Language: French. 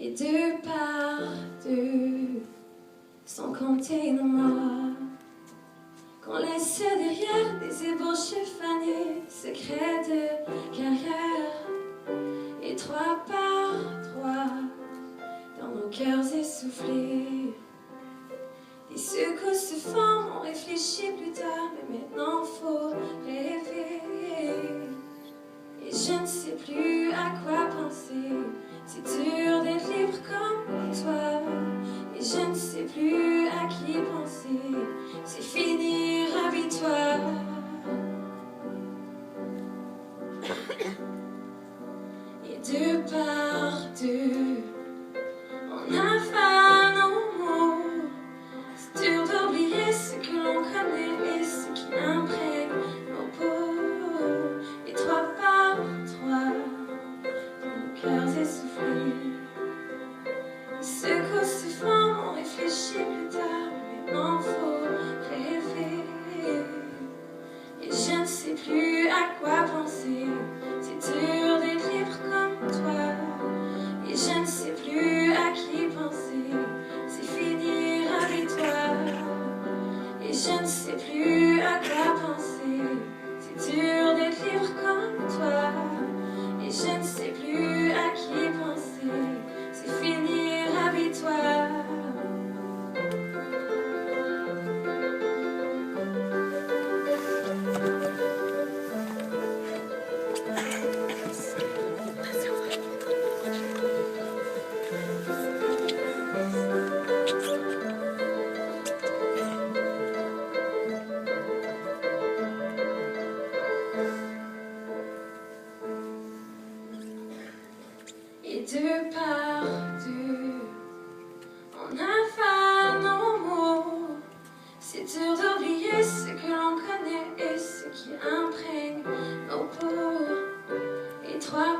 Et deux par deux, sans compter nos morts, qu'on laisse derrière des ébauches fanées, secrets de carrière. Et trois par trois, dans nos cœurs essoufflés, des secousses se forment, on réfléchit plus tard, mais maintenant faut rêver. Et je ne sais plus à quoi penser, c'est dur d'être libre comme toi. Et je ne sais plus à qui penser, c'est fini, ravis-toi. Et deux par deux, on avale nos mots. C'est dur d'oublier ce que l'on connaît et ce qui imprègne nos peaux. Et trois par trois, dans nos cœurs essoufflés, les secousses se forment, on réfléchit plus tard, mais maintenant faut rêver. Et je ne sais plus à quoi penser, c'est dur d'être libre comme toi. Et je ne sais plus à qui penser, c'est fini, ravis-toi. Et je ne sais plus à quoi penser, c'est dur d'être libre comme toi. Et je ne sais plus à qui penser, c'est fini, ravis-toi. Et deux par deux, on avale nos mots. C'est dur d'oublier ce que l'on connaît et ce qui imprègne nos peaux. Et trois